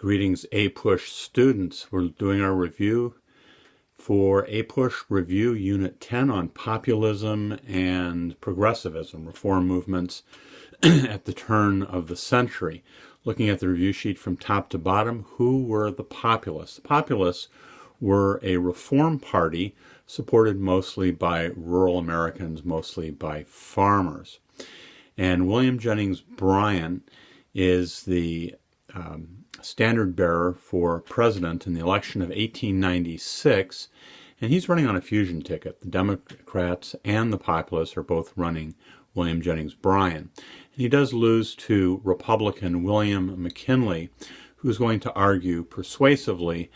Greetings, APUSH students. We're doing our review for APUSH Review Unit 10 on populism and progressivism, reform movements at the turn of the century. Looking at the review sheet from top to bottom, who were the populists? The populists were a reform party supported mostly by rural Americans, mostly by farmers. And William Jennings Bryan is the standard bearer for president in the election of 1896, and he's running on a fusion ticket. The Democrats and the populists are both running William Jennings Bryan. And he does lose to Republican William McKinley, who's going to argue persuasively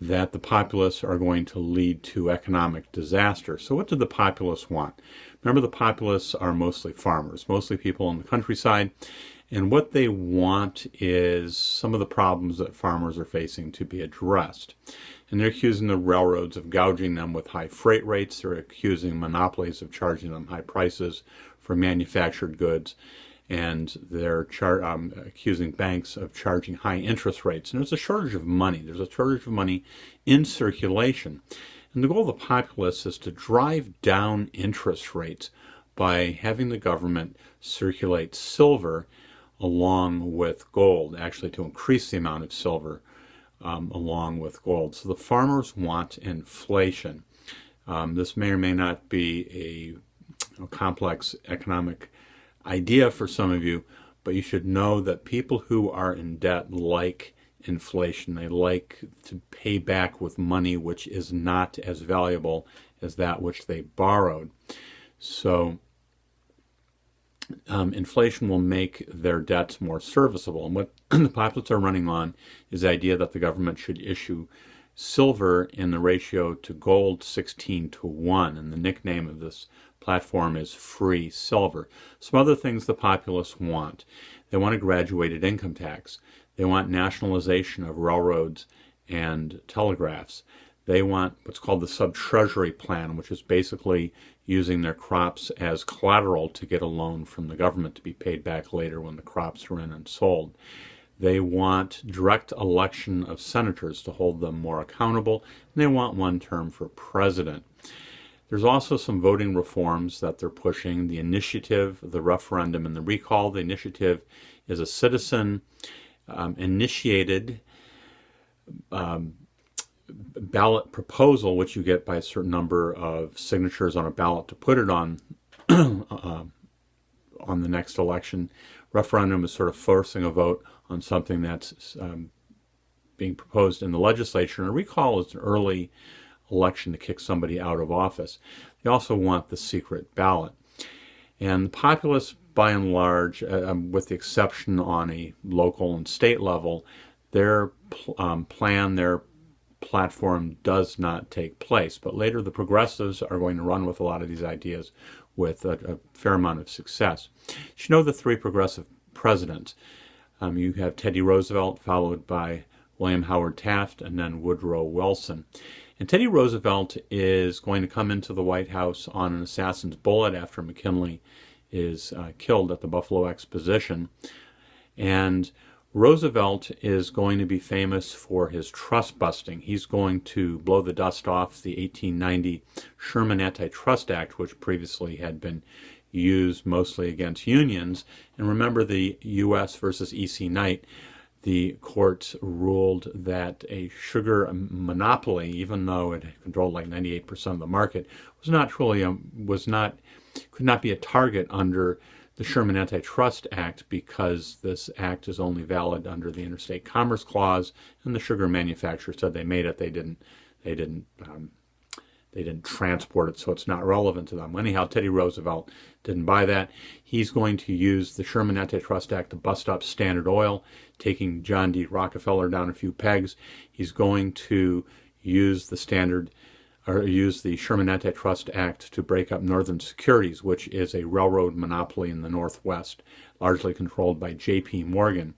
that the populists are going to lead to economic disaster. So what did the populists want? Remember, the populists are mostly farmers, mostly people in the countryside, and what they want is some of the problems that farmers are facing to be addressed. And they're accusing the railroads of gouging them with high freight rates. They're accusing monopolies of charging them high prices for manufactured goods. And they're accusing banks of charging high interest rates. And there's a shortage of money. There's a shortage of money in circulation. And the goal of the populists is to drive down interest rates by having the government circulate silver along with gold, actually to increase the amount of silver along with gold. So the farmers want inflation. This may or may not be a complex economic idea for some of you, but you should know that people who are in debt like inflation. They like to pay back with money which is not as valuable as that which they borrowed. So inflation will make their debts more serviceable. And what the populists are running on is the idea that the government should issue silver in the ratio to gold 16-1. And the nickname of this platform is free silver. Some other things the populists want. They want a graduated income tax. They want nationalization of railroads and telegraphs. They want what's called the sub-treasury plan, which is basically using their crops as collateral to get a loan from the government to be paid back later when the crops are in and sold. They want direct election of senators to hold them more accountable, and they want one term for president. There's also some voting reforms that they're pushing: the initiative, the referendum, and the recall. The initiative is a citizen-initiated ballot proposal, which you get by a certain number of signatures on a ballot to put it on the next election. Referendum is sort of forcing a vote on something that's being proposed in the legislature, and a recall is an early election to kick somebody out of office. They also want the secret ballot. And the populists, by and large, with the exception on a local and state level, their plan, their platform does not take place. But later the progressives are going to run with a lot of these ideas with a fair amount of success. You should know the three progressive presidents. You have Teddy Roosevelt, followed by William Howard Taft, and then Woodrow Wilson. And Teddy Roosevelt is going to come into the White House on an assassin's bullet after McKinley is killed at the Buffalo Exposition. And Roosevelt is going to be famous for his trust busting. He's going to blow the dust off the 1890 Sherman Antitrust Act, which previously had been used mostly against unions. And remember the U.S. versus E.C. Knight, the court ruled that a sugar monopoly, even though it controlled like 98% of the market, could not be a target under the Sherman Antitrust Act, because this act is only valid under the Interstate Commerce Clause, and the sugar manufacturer said they made it. They didn't transport it, so it's not relevant to them. Anyhow, Teddy Roosevelt didn't buy that. He's going to use the Sherman Antitrust Act to bust up Standard Oil, taking John D. Rockefeller down a few pegs. He's going to use the Sherman Antitrust Act to break up Northern Securities, which is a railroad monopoly in the Northwest, largely controlled by J.P. Morgan.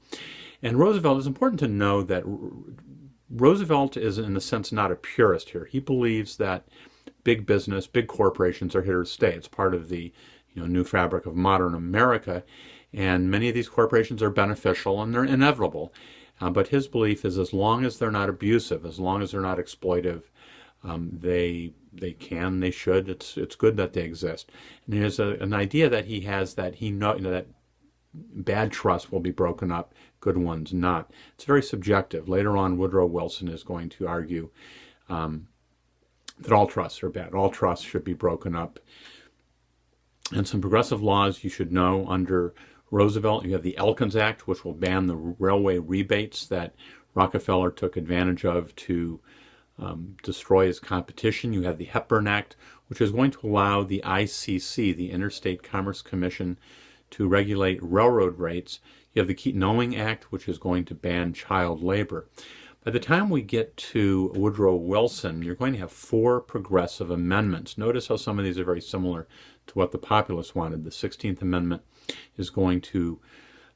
And Roosevelt, it's important to know that Roosevelt is, in a sense, not a purist here. He believes that big business, big corporations are here to stay. It's part of the new fabric of modern America, and many of these corporations are beneficial and they're inevitable. But his belief is as long as they're not abusive, as long as they're not exploitive, they they should. It's good that they exist. And there's an idea that he has that that bad trusts will be broken up, good ones not. It's very subjective. Later on, Woodrow Wilson is going to argue that all trusts are bad. All trusts should be broken up. And some progressive laws you should know under Roosevelt. You have the Elkins Act, which will ban the railway rebates that Rockefeller took advantage of to destroy his competition. You have the Hepburn Act, which is going to allow the ICC, the Interstate Commerce Commission, to regulate railroad rates. You have the Keaton-Owing Act, which is going to ban child labor. By the time we get to Woodrow Wilson, you're going to have 4 progressive amendments. Notice how some of these are very similar to what the Populists wanted. The 16th Amendment is going to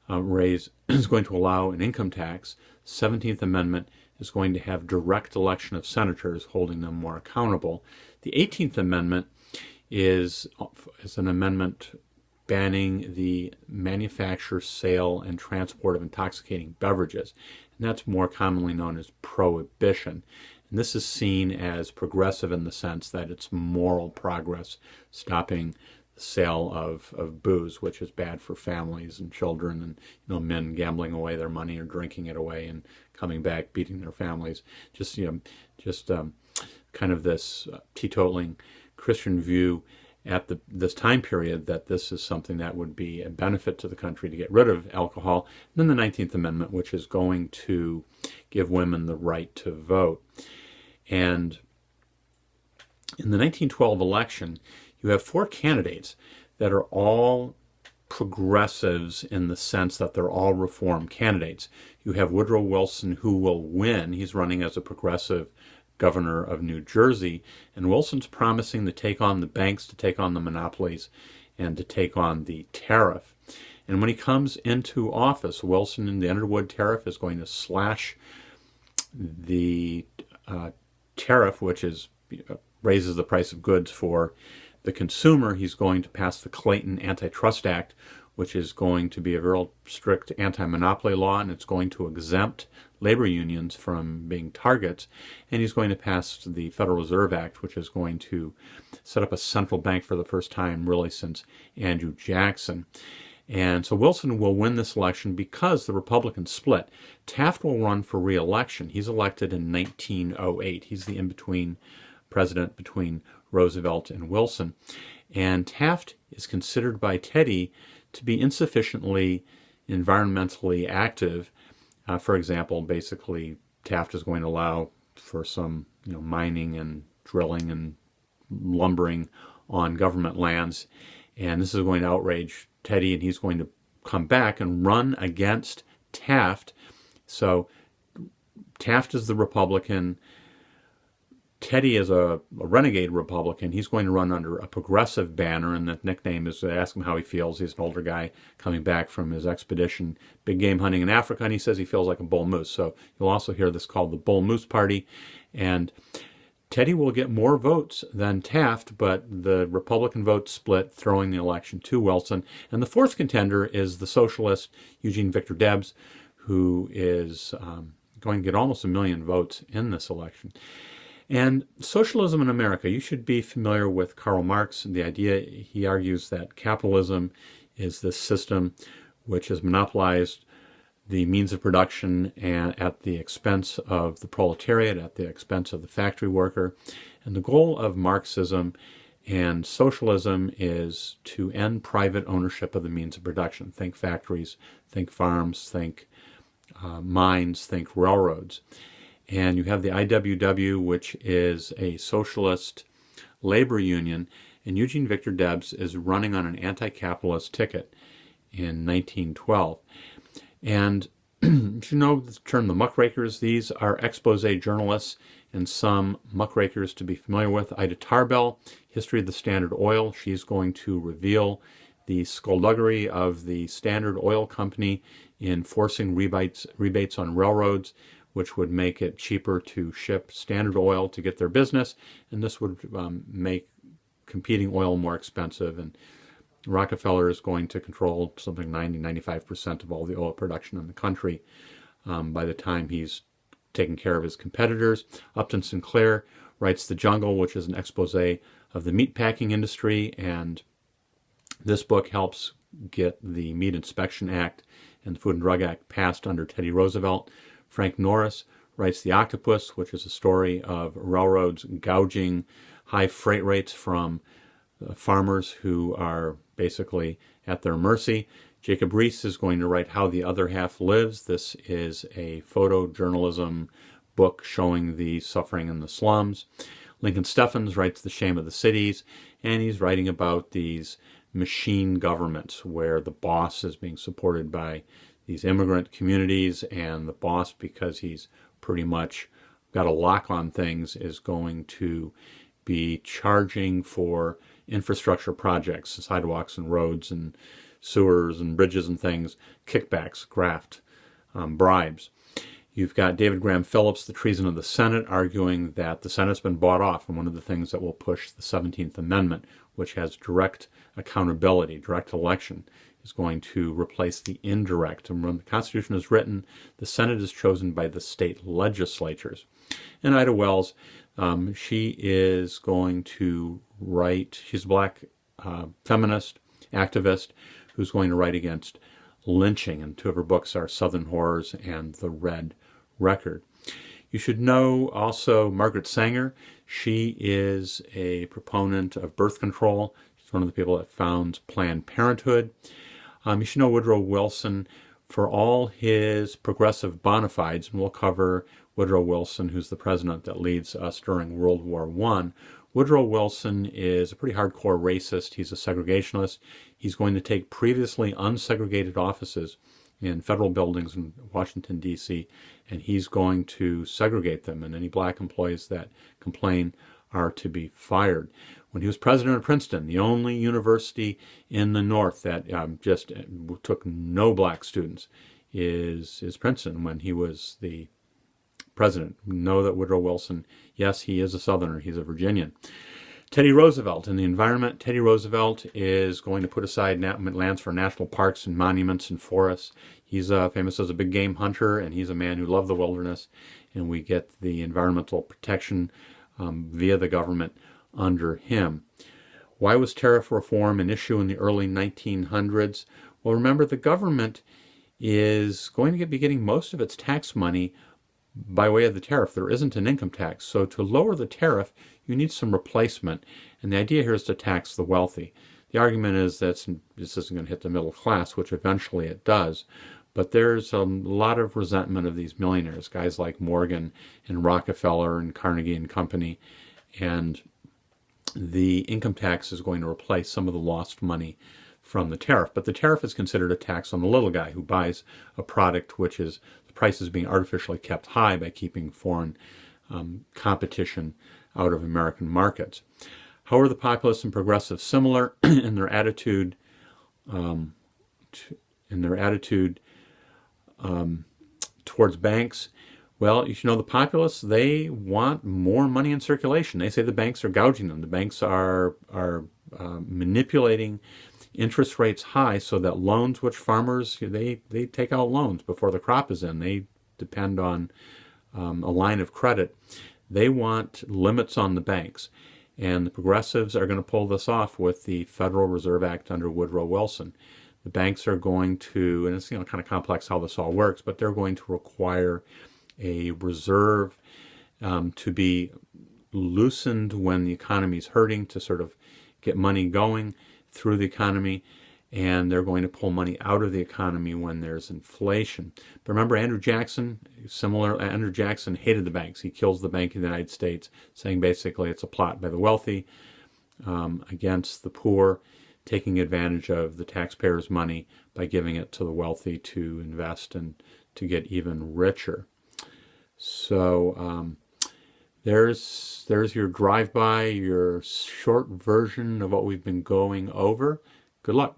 allow an income tax. 17th Amendment is going to have direct election of senators, holding them more accountable. The 18th Amendment is an amendment banning the manufacture, sale, and transport of intoxicating beverages. And that's more commonly known as prohibition. And this is seen as progressive in the sense that it's moral progress, stopping the sale of booze, which is bad for families and children, and men gambling away their money or drinking it away and coming back beating their families. Just kind of this teetotaling Christian view at this time period that this is something that would be a benefit to the country to get rid of alcohol. And then the 19th Amendment, which is going to give women the right to vote. And in the 1912 election, you have 4 candidates that are all progressives in the sense that they're all reform candidates. You have Woodrow Wilson, who will win. He's running as a progressive governor of New Jersey, and Wilson's promising to take on the banks, to take on the monopolies, and to take on the tariff. And when he comes into office, Wilson in the Underwood tariff is going to slash the tariff, which raises the price of goods for the consumer. He's going to pass the Clayton Antitrust Act, which is going to be a real strict anti-monopoly law, and it's going to exempt labor unions from being targets. And he's going to pass the Federal Reserve Act, which is going to set up a central bank for the first time really since Andrew Jackson. And so Wilson will win this election because the Republicans split. Taft will run for re-election. He's elected in 1908. He's the in-between president between Roosevelt and Wilson. And Taft is considered by Teddy to be insufficiently environmentally active. For example, basically, Taft is going to allow for some mining and drilling and lumbering on government lands. And this is going to outrage Teddy, and he's going to come back and run against Taft. So Taft is the Republican. Teddy is a renegade Republican. He's going to run under a progressive banner, and the nickname is, ask him how he feels. He's an older guy coming back from his expedition, big game hunting in Africa, and he says he feels like a bull moose. So you'll also hear this called the Bull Moose Party. And Teddy will get more votes than Taft, but the Republican vote split, throwing the election to Wilson. And the fourth contender is the socialist Eugene Victor Debs, who is going to get almost 1 million votes in this election. And socialism in America, you should be familiar with Karl Marx and the idea. He argues that capitalism is this system which has monopolized the means of production and at the expense of the proletariat, at the expense of the factory worker. And the goal of Marxism and socialism is to end private ownership of the means of production. Think factories, think farms, think mines, think railroads. And you have the IWW, which is a socialist labor union, and Eugene Victor Debs is running on an anti-capitalist ticket in 1912. And you know the term the muckrakers. These are expose journalists and some muckrakers to be familiar with. Ida Tarbell, History of the Standard Oil. She's going to reveal the skullduggery of the Standard Oil Company in forcing rebates on railroads, which would make it cheaper to ship Standard Oil to get their business, and this would make competing oil more expensive. And Rockefeller is going to control something 90-95% of all the oil production in the country by the time he's taking care of his competitors. Upton Sinclair writes The Jungle, which is an expose of the meatpacking industry, and this book helps get the Meat Inspection Act and the Food and Drug Act passed under Teddy Roosevelt. Frank Norris writes The Octopus, which is a story of railroads gouging high freight rates from farmers who are basically at their mercy. Jacob Riis is going to write How the Other Half Lives. This is a photojournalism book showing the suffering in the slums. Lincoln Steffens writes The Shame of the Cities, and he's writing about these machine governments where the boss is being supported by these immigrant communities, and the boss, because he's pretty much got a lock on things, is going to be charging for infrastructure projects, sidewalks and roads and sewers and bridges and things, kickbacks, graft, bribes. You've got David Graham Phillips, The Treason of the Senate, arguing that the Senate's been bought off, and one of the things that will push the 17th Amendment, which has direct accountability, direct election, is going to replace the indirect. And when the Constitution is written, the Senate is chosen by the state legislatures. And Ida Wells, she is going to write, she's a black feminist, activist, who's going to write against lynching, and two of her books are Southern Horrors and The Red Record. You should know also Margaret Sanger. She is a proponent of birth control. She's one of the people that founds Planned Parenthood. You should know Woodrow Wilson for all his progressive bona fides, and we'll cover Woodrow Wilson, who's the president that leads us during World War I. Woodrow Wilson is a pretty hardcore racist. He's a segregationist. He's going to take previously unsegregated offices in federal buildings in Washington, D.C., and he's going to segregate them, and any black employees that complain are to be fired. When he was president of Princeton, the only university in the North that just took no black students is Princeton. When he was the president, we know that Woodrow Wilson, yes, he is a Southerner, he's a Virginian. Teddy Roosevelt, in the environment, Teddy Roosevelt is going to put aside lands for national parks and monuments and forests. He's famous as a big game hunter, and he's a man who loved the wilderness, and we get the environmental protection via the government under him. Why was tariff reform an issue in the early 1900s? Well, remember, the government is going to be getting most of its tax money by way of the tariff. There isn't an income tax. So to lower the tariff, you need some replacement. And the idea here is to tax the wealthy. The argument is that this isn't going to hit the middle class, which eventually it does. But there's a lot of resentment of these millionaires, guys like Morgan and Rockefeller and Carnegie and Company. And the income tax is going to replace some of the lost money from the tariff. But the tariff is considered a tax on the little guy who buys a product which is, the price is being artificially kept high by keeping foreign competition out of American markets. How are the populists and progressives similar in their attitude towards banks? Well, you should know the populists, they want more money in circulation. They say the banks are gouging them. The banks are manipulating interest rates high so that loans, which farmers, they take out loans before the crop is in. They depend on a line of credit. They want limits on the banks. And the progressives are going to pull this off with the Federal Reserve Act under Woodrow Wilson. The banks are going to, and it's kind of complex how this all works, but they're going to require a reserve to be loosened when the economy is hurting to sort of get money going through the economy, and they're going to pull money out of the economy when there's inflation. But remember, Andrew Jackson hated the banks. He kills the Bank of the United States, saying basically it's a plot by the wealthy against the poor, taking advantage of the taxpayers' money by giving it to the wealthy to invest and to get even richer. So there's your drive-by, your short version of what we've been going over. Good luck.